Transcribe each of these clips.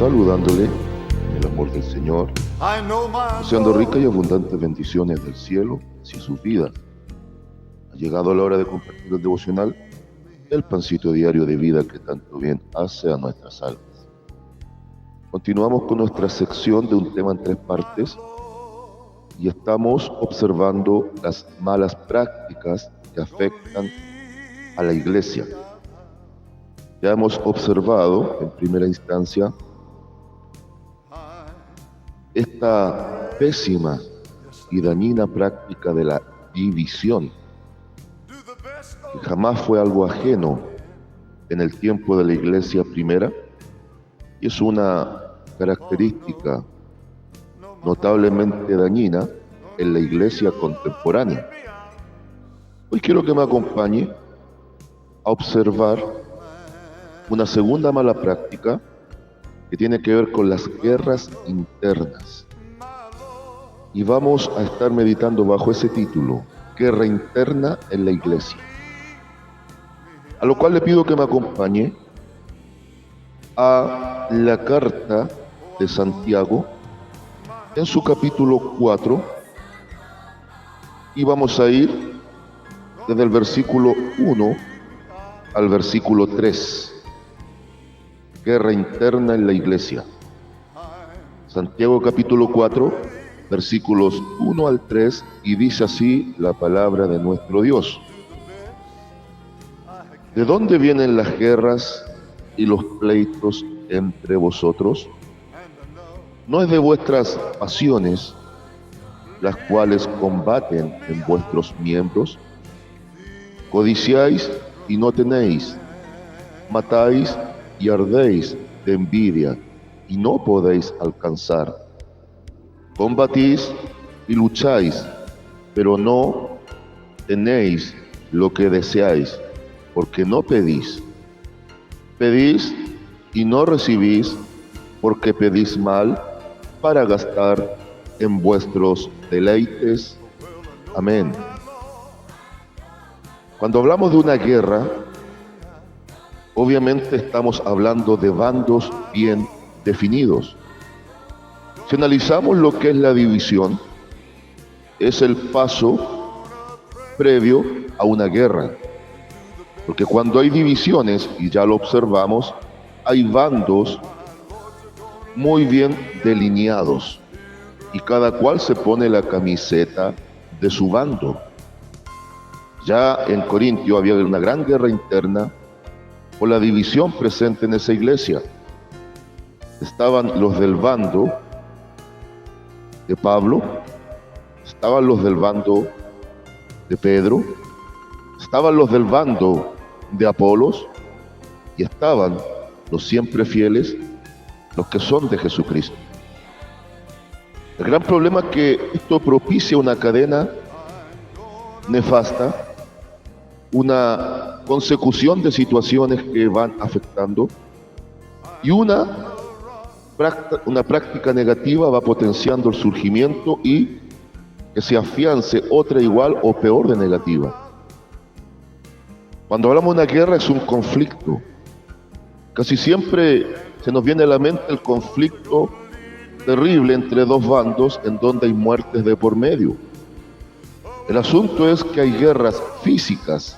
saludándole en el amor del Señor, deseando ricas y abundantes bendiciones del cielo hacia sus vidas. Ha llegado la hora de compartir el devocional, el pancito diario de vida que tanto bien hace a nuestras almas. Continuamos con nuestra sección de un tema en 3 partes y estamos observando las malas prácticas que afectan a la iglesia. Ya hemos observado en primera instancia esta pésima y dañina práctica de la división, que jamás fue algo ajeno en el tiempo de la iglesia primera y es una característica notablemente dañina en la iglesia contemporánea. Hoy quiero que me acompañe a observar una segunda mala práctica que tiene que ver con las guerras internas. Y vamos a estar meditando bajo ese título, Guerra interna en la iglesia. A lo cual le pido que me acompañe a la carta de Santiago en su capítulo 4 y vamos a ir desde el versículo 1 al versículo 3. Guerra interna en la iglesia. Santiago capítulo 4, versículos 1 al 3, y dice así la palabra de nuestro Dios. ¿De dónde vienen las guerras y los pleitos entre vosotros? ¿No es de vuestras pasiones, las cuales combaten en vuestros miembros? Codiciáis y no tenéis, matáis y ardéis de envidia y no podéis alcanzar. Combatís y lucháis, pero no tenéis lo que deseáis, porque no pedís. Pedís y no recibís, porque pedís mal, para gastar en vuestros deleites. Amén. Cuando hablamos de una guerra, obviamente estamos hablando de bandos bien definidos. Si analizamos lo que es la división, es el paso previo a una guerra. Porque cuando hay divisiones, y ya lo observamos, hay bandos muy bien delineados y cada cual se pone la camiseta de su bando. Ya en Corintio había una gran guerra interna por la división presente en esa iglesia. Estaban los del bando de Pablo, estaban los del bando de Pedro, estaban los del bando de Apolos y estaban los siempre fieles, los que son de Jesucristo. El gran problema es que esto propicia una cadena nefasta, una consecución de situaciones que van afectando y una práctica negativa va potenciando el surgimiento y que se afiance otra igual o peor de negativa. Cuando hablamos de una guerra es un conflicto. Casi siempre se nos viene a la mente el conflicto terrible entre dos bandos en donde hay muertes de por medio. El asunto es que hay guerras físicas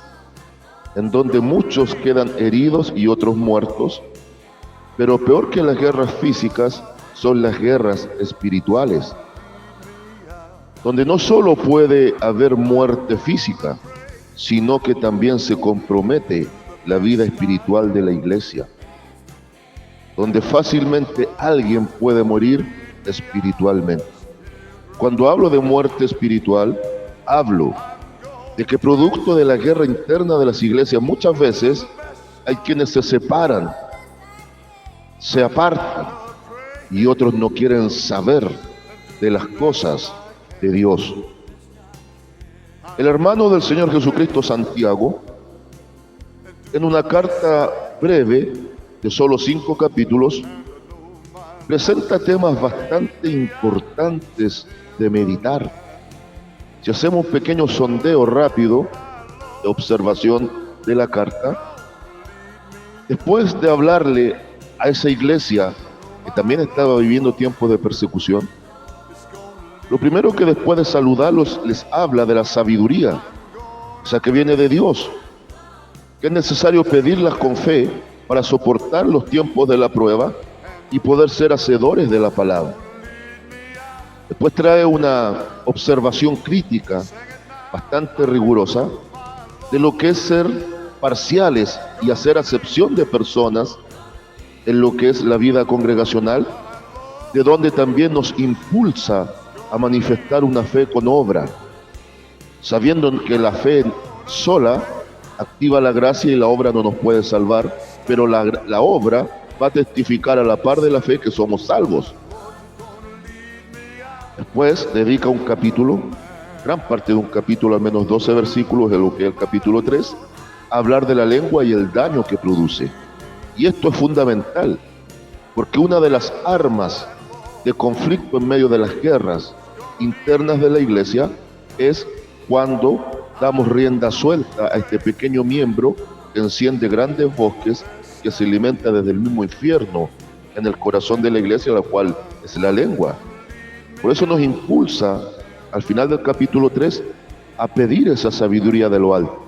en donde muchos quedan heridos y otros muertos, pero peor que las guerras físicas son las guerras espirituales, donde no solo puede haber muerte física, sino que también se compromete la vida espiritual de la iglesia, donde fácilmente alguien puede morir espiritualmente. Cuando hablo de muerte espiritual, hablo de que producto de la guerra interna de las iglesias muchas veces hay quienes se separan, se apartan y otros no quieren saber de las cosas de Dios. El hermano del Señor Jesucristo, Santiago, en una carta breve de solo 5 capítulos, presenta temas bastante importantes de meditar. Si hacemos un pequeño sondeo rápido de observación de la carta, después de hablarle a esa iglesia que también estaba viviendo tiempos de persecución, lo primero que después de saludarlos les habla de la sabiduría, o sea, que viene de Dios, que es necesario pedirlas con fe para soportar los tiempos de la prueba y poder ser hacedores de la palabra. Después trae una observación crítica bastante rigurosa de lo que es ser parciales y hacer acepción de personas en lo que es la vida congregacional, de donde también nos impulsa a manifestar una fe con obra, sabiendo que la fe sola activa la gracia y la obra no nos puede salvar, pero la obra va a testificar a la par de la fe que somos salvos. Después dedica un capítulo, gran parte de un capítulo, al menos 12 versículos de lo que es el capítulo 3, a hablar de la lengua y el daño que produce. Y esto es fundamental, porque una de las armas de conflicto en medio de las guerras internas de la iglesia es cuando damos rienda suelta a este pequeño miembro que enciende grandes bosques, que se alimenta desde el mismo infierno en el corazón de la iglesia, la cual es la lengua. Por eso nos impulsa al final del capítulo 3 a pedir esa sabiduría de lo alto.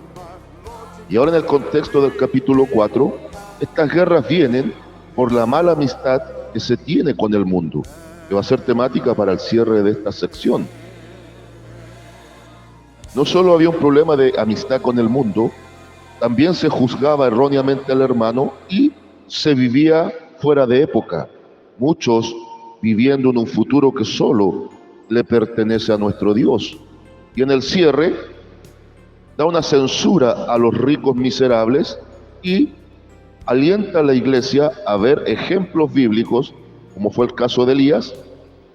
Y ahora en el contexto del capítulo 4, estas guerras vienen por la mala amistad que se tiene con el mundo, que va a ser temática para el cierre de esta sección. No solo había un problema de amistad con el mundo, también se juzgaba erróneamente al hermano y se vivía fuera de época, muchos viviendo en un futuro que solo le pertenece a nuestro Dios. Y en el cierre da una censura a los ricos miserables y alienta a la iglesia a ver ejemplos bíblicos, como fue el caso de Elías,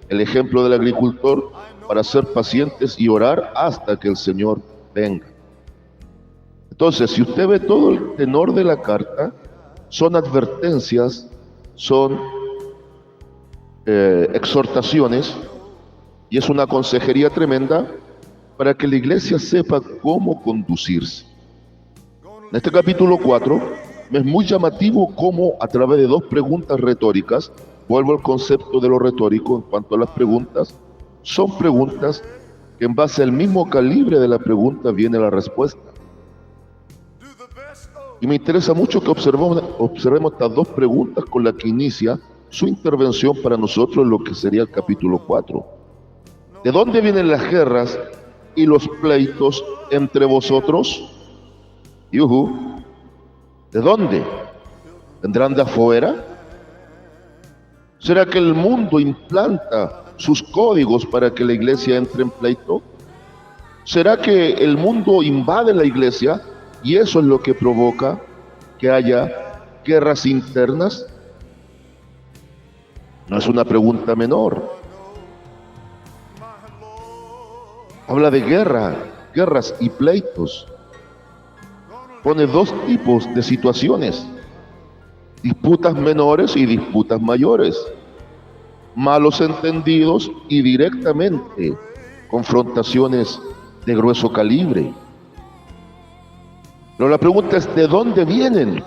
el ejemplo del agricultor, para ser pacientes y orar hasta que el Señor venga. Entonces, si usted ve todo el tenor de la carta, son advertencias, son exhortaciones, y es una consejería tremenda para que la iglesia sepa cómo conducirse. En este capítulo 4 me es muy llamativo cómo a través de dos preguntas retóricas, vuelvo al concepto de lo retórico en cuanto a las preguntas, son preguntas que en base al mismo calibre de la pregunta viene la respuesta. Y me interesa mucho que observemos estas dos preguntas con las que inicia su intervención para nosotros en lo que sería el capítulo 4. ¿De dónde vienen las guerras y los pleitos entre vosotros? ¿De dónde? ¿Vendrán de afuera? ¿Será que el mundo implanta sus códigos para que la iglesia entre en pleito? ¿Será que el mundo invade la iglesia y eso es lo que provoca que haya guerras internas? No es una pregunta menor. Habla de guerras y pleitos. Pone dos tipos de situaciones: disputas menores y disputas mayores, malos entendidos y directamente confrontaciones de grueso calibre. Pero la pregunta es: ¿de dónde vienen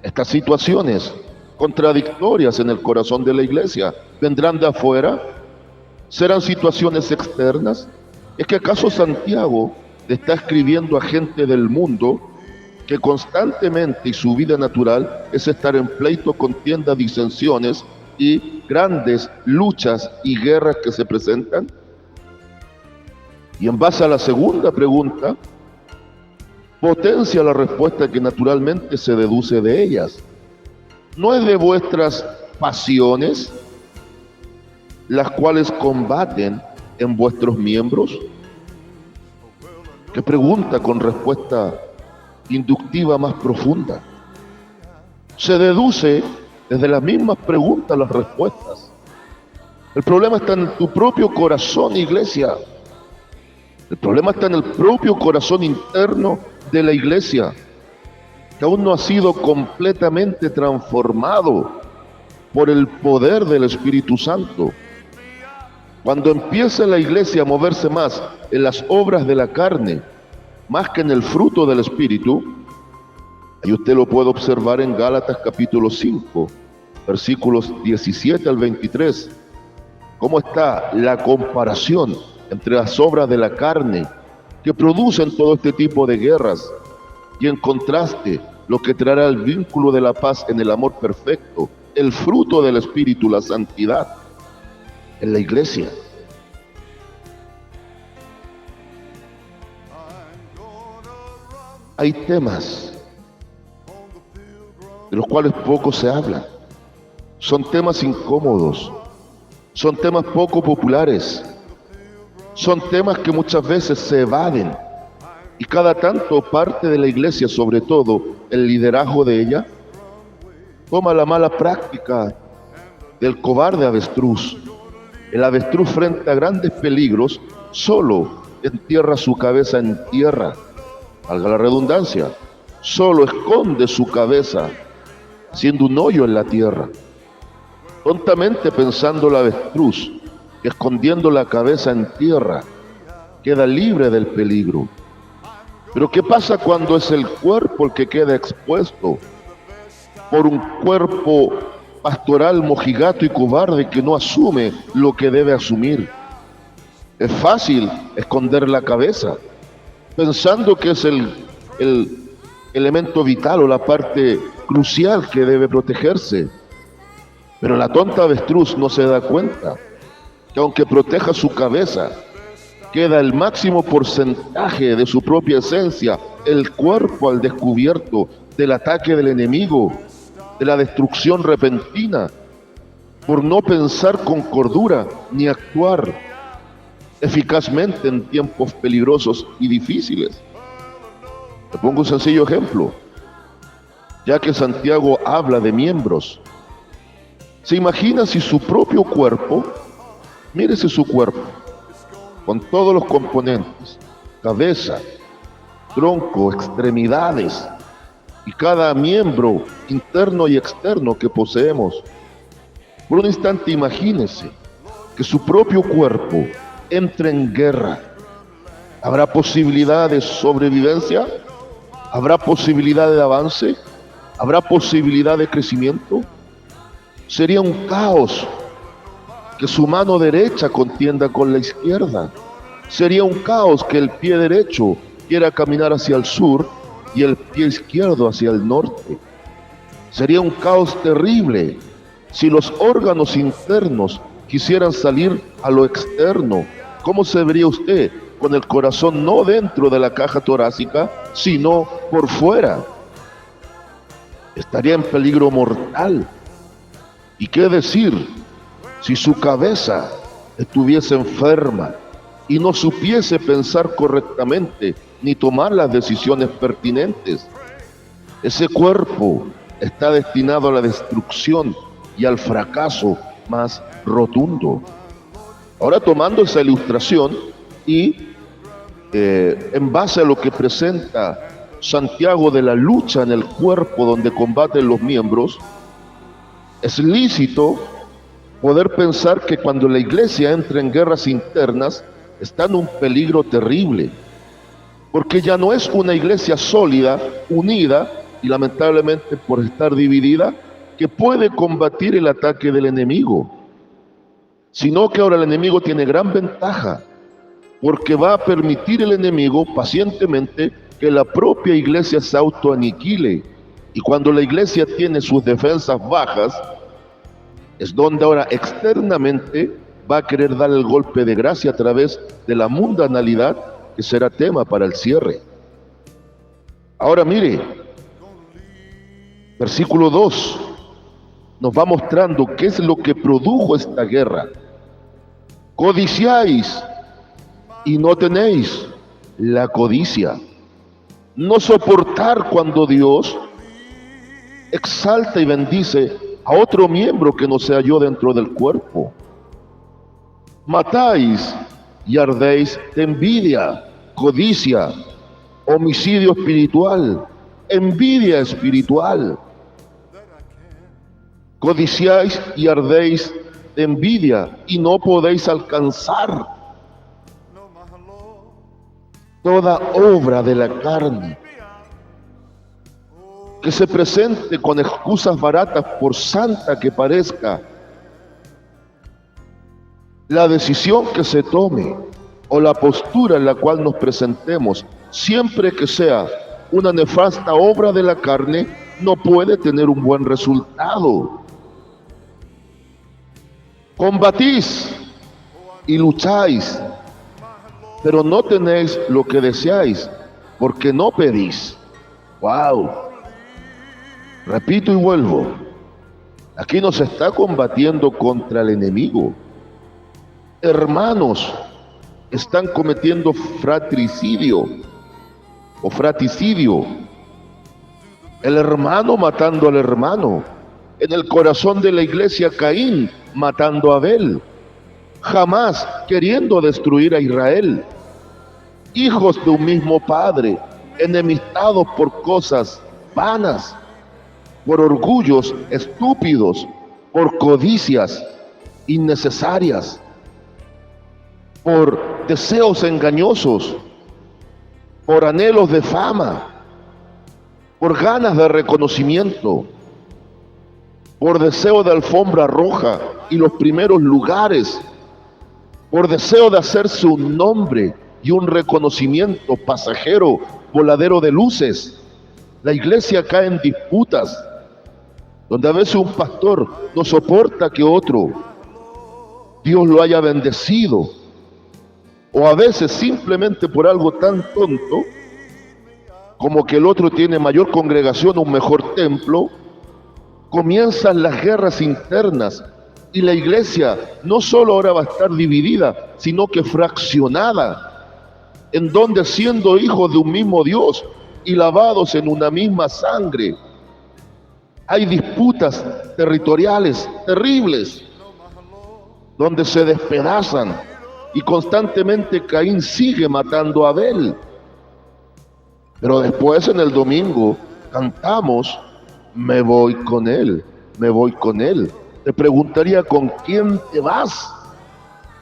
estas situaciones contradictorias en el corazón de la iglesia? ¿Vendrán de afuera? ¿Serán situaciones externas? ¿Es que acaso Santiago le está escribiendo a gente del mundo que constantemente y su vida natural es estar en pleito, contienda, disensiones y grandes luchas y guerras que se presentan? Y en base a la segunda pregunta, potencia la respuesta que naturalmente se deduce de ellas. ¿No es de vuestras pasiones las cuales combaten en vuestros miembros? Qué pregunta con respuesta inductiva más profunda. Se deduce desde las mismas preguntas las respuestas. El problema está en tu propio corazón, iglesia. El problema está en el propio corazón interno de la iglesia, que aún no ha sido completamente transformado por el poder del Espíritu Santo. Cuando empieza la iglesia a moverse más en las obras de la carne, más que en el fruto del Espíritu, y usted lo puede observar en Gálatas capítulo 5, versículos 17 al 23, cómo está la comparación entre las obras de la carne que producen todo este tipo de guerras y en contraste lo que traerá el vínculo de la paz en el amor perfecto, el fruto del Espíritu, la santidad en la iglesia. Hay temas de los cuales poco se habla. Son temas incómodos, son temas poco populares, son temas que muchas veces se evaden y cada tanto parte de la iglesia, sobre todo el liderazgo de ella, toma la mala práctica del cobarde avestruz. El avestruz frente a grandes peligros solo entierra su cabeza en tierra, valga la redundancia, solo esconde su cabeza haciendo un hoyo en la tierra. Tontamente pensando el avestruz que escondiendo la cabeza en tierra queda libre del peligro. Pero ¿qué pasa cuando es el cuerpo el que queda expuesto por un cuerpo pastoral mojigato y cobarde que no asume lo que debe asumir? Es fácil esconder la cabeza, pensando que es el elemento vital o la parte crucial que debe protegerse. Pero la tonta avestruz no se da cuenta que aunque proteja su cabeza, queda el máximo porcentaje de su propia esencia, el cuerpo al descubierto del ataque del enemigo, de la destrucción repentina, por no pensar con cordura ni actuar eficazmente en tiempos peligrosos y difíciles. Te pongo un sencillo ejemplo, ya que Santiago habla de miembros. ¿Se imagina si su propio cuerpo, mírese su cuerpo, con todos los componentes, cabeza, tronco, extremidades y cada miembro interno y externo que poseemos? Por un instante imagínese que su propio cuerpo entre en guerra. ¿Habrá posibilidad de sobrevivencia? ¿Habrá posibilidad de avance? ¿Habrá posibilidad de crecimiento? Sería un caos que su mano derecha contienda con la izquierda. Sería un caos que el pie derecho quiera caminar hacia el sur y el pie izquierdo hacia el norte. Sería un caos terrible si los órganos internos quisieran salir a lo externo. ¿Cómo se vería usted con el corazón no dentro de la caja torácica, sino por fuera? Estaría en peligro mortal. ¿Y qué decir si su cabeza estuviese enferma y no supiese pensar correctamente ni tomar las decisiones pertinentes? Ese cuerpo está destinado a la destrucción y al fracaso más rotundo. Ahora, tomando esa ilustración y en base a lo que presenta Santiago de la lucha en el cuerpo donde combaten los miembros, es lícito poder pensar que cuando la iglesia entra en guerras internas está en un peligro terrible, porque ya no es una iglesia sólida, unida y lamentablemente por estar dividida, que puede combatir el ataque del enemigo, sino que ahora el enemigo tiene gran ventaja, porque va a permitir el enemigo pacientemente que la propia iglesia se autoaniquile, y cuando la iglesia tiene sus defensas bajas, es donde ahora externamente va a querer dar el golpe de gracia a través de la mundanalidad, que será tema para el cierre. Ahora mire, versículo 2 nos va mostrando qué es lo que produjo esta guerra. Codiciáis y no tenéis, la codicia. No soportar cuando Dios exalta y bendice a otro miembro que no sea yo dentro del cuerpo. Matáis y ardéis de envidia, codicia, homicidio espiritual, envidia espiritual. Codiciáis y ardéis de envidia y no podéis alcanzar toda obra de la carne que se presente con excusas baratas, por santa que parezca, la decisión que se tome o la postura en la cual nos presentemos, siempre que sea una nefasta obra de la carne, no puede tener un buen resultado. Combatís y lucháis, pero no tenéis lo que deseáis, porque no pedís. ¡Wow! Repito y vuelvo. Aquí nos está combatiendo contra el enemigo. Hermanos están cometiendo fratricidio o fraticidio. El hermano matando al hermano. En el corazón de la iglesia, Caín matando a Abel. Jamás queriendo destruir a Israel. Hijos de un mismo padre, enemistados por cosas vanas, por orgullos estúpidos, por codicias innecesarias, por deseos engañosos, por anhelos de fama, por ganas de reconocimiento, por deseo de alfombra roja y los primeros lugares, por deseo de hacerse un nombre y un reconocimiento pasajero, voladero de luces. La iglesia cae en disputas, donde a veces un pastor no soporta que otro Dios lo haya bendecido, o a veces simplemente por algo tan tonto como que el otro tiene mayor congregación, un mejor templo, comienzan las guerras internas y la iglesia no solo ahora va a estar dividida, sino que fraccionada, en donde siendo hijos de un mismo Dios y lavados en una misma sangre, hay disputas territoriales terribles, donde se despedazan y constantemente Caín sigue matando a Abel. Pero después en el domingo cantamos, me voy con él, me voy con él. Te preguntaría, ¿con quién te vas?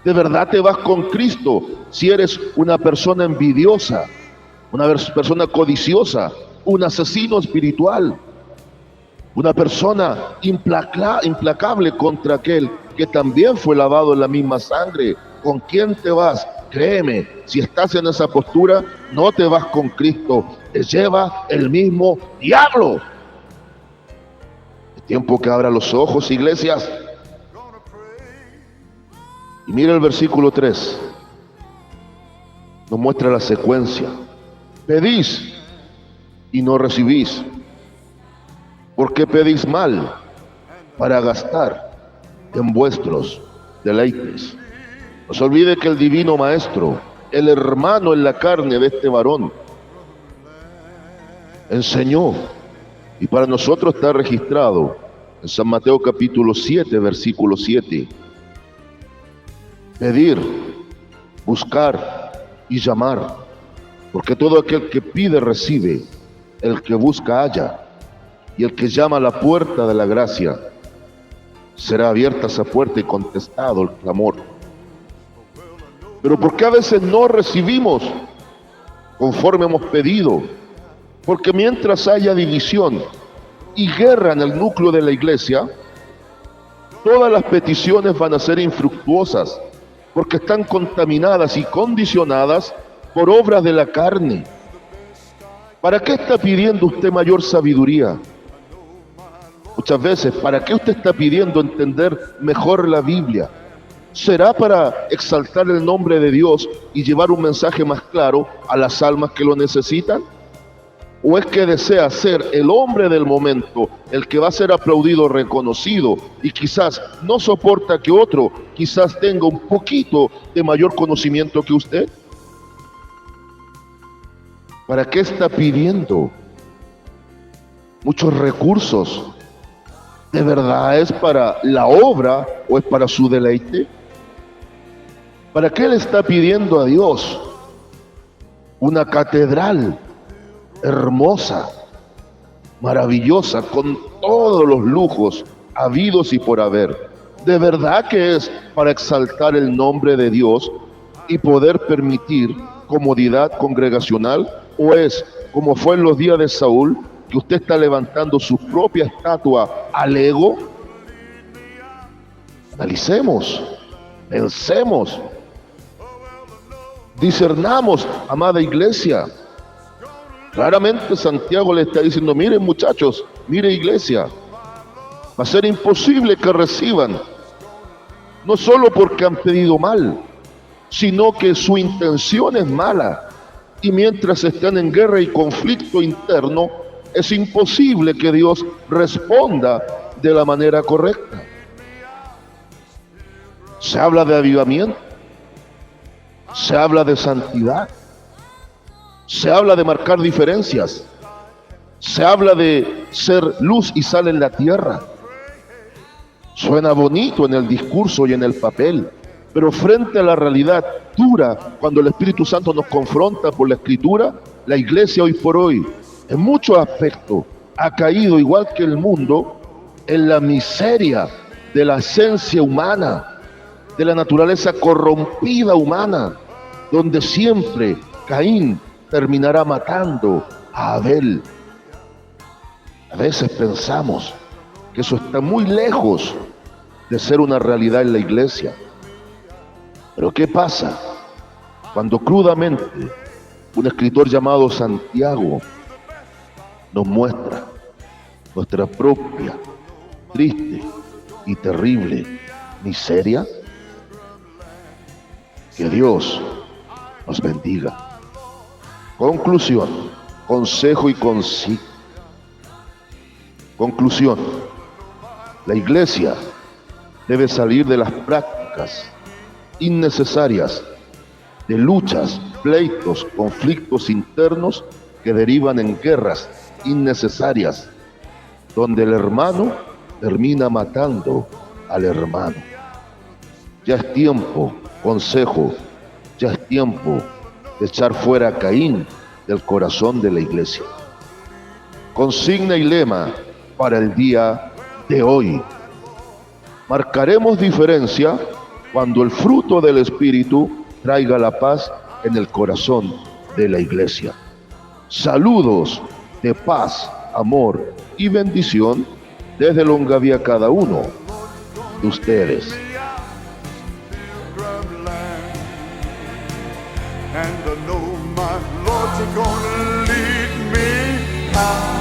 ¿De verdad te vas con Cristo? Si eres una persona envidiosa, una persona codiciosa, un asesino espiritual, una persona implacable contra aquel que también fue lavado en la misma sangre. ¿Con quién te vas? Créeme, si estás en esa postura, no te vas con Cristo, te lleva el mismo diablo. Es tiempo que abra los ojos, iglesias. Y mira el versículo 3, nos muestra la secuencia. Pedís y no recibís, porque pedís mal para gastar en vuestros deleites. No se olvide que el divino maestro, el hermano en la carne de este varón, enseñó, y para nosotros está registrado en San Mateo capítulo 7, versículo 7. Pedir, buscar y llamar, porque todo aquel que pide recibe, el que busca halla, y el que llama a la puerta de la gracia, será abierta esa puerta y contestado el clamor. Pero ¿por qué a veces no recibimos conforme hemos pedido? Porque mientras haya división y guerra en el núcleo de la iglesia, todas las peticiones van a ser infructuosas, porque están contaminadas y condicionadas por obras de la carne. ¿Para qué está pidiendo usted mayor sabiduría? Muchas veces, ¿para qué usted está pidiendo entender mejor la Biblia? ¿Será para exaltar el nombre de Dios y llevar un mensaje más claro a las almas que lo necesitan? ¿O es que desea ser el hombre del momento, el que va a ser aplaudido, reconocido, y quizás no soporta que otro quizás tenga un poquito de mayor conocimiento que usted? ¿Para qué está pidiendo muchos recursos? ¿De verdad es para la obra o es para su deleite? ¿Para qué le está pidiendo a Dios una catedral hermosa, maravillosa, con todos los lujos habidos y por haber? ¿De verdad que es para exaltar el nombre de Dios y poder permitir comodidad congregacional? ¿O es, como fue en los días de Saúl, que usted está levantando su propia estatua al ego? Analicemos, pensemos, discernamos, amada iglesia. Claramente Santiago le está diciendo, miren muchachos, mire iglesia, va a ser imposible que reciban, no solo porque han pedido mal, sino que su intención es mala. Y mientras están en guerra y conflicto interno, es imposible que Dios responda de la manera correcta. Se habla de avivamiento, se habla de santidad, se habla de marcar diferencias, se habla de ser luz y sal en la tierra. Suena bonito en el discurso y en el papel, pero frente a la realidad dura, cuando el Espíritu Santo nos confronta por la Escritura, la iglesia hoy por hoy, en muchos aspectos, ha caído igual que el mundo en la miseria de la esencia humana, de la naturaleza corrompida humana, donde siempre Caín terminará matando a Abel. A veces pensamos que eso está muy lejos de ser una realidad en la iglesia. Pero ¿qué pasa cuando crudamente un escritor llamado Santiago nos muestra nuestra propia, triste y terrible miseria? Que Dios nos bendiga. Conclusión, consejo y consigna. Conclusión, la iglesia debe salir de las prácticas innecesarias de luchas, pleitos, conflictos internos que derivan en guerras innecesarias, donde el hermano termina matando al hermano. Ya es tiempo, consejo, ya es tiempo de echar fuera a Caín del corazón de la iglesia. Consigna y lema para el día de hoy. Marcaremos diferencia cuando el fruto del Espíritu traiga la paz en el corazón de la iglesia. Saludos de paz, amor y bendición desde Longaví a cada uno de ustedes. And I know my Lord's gonna lead me out.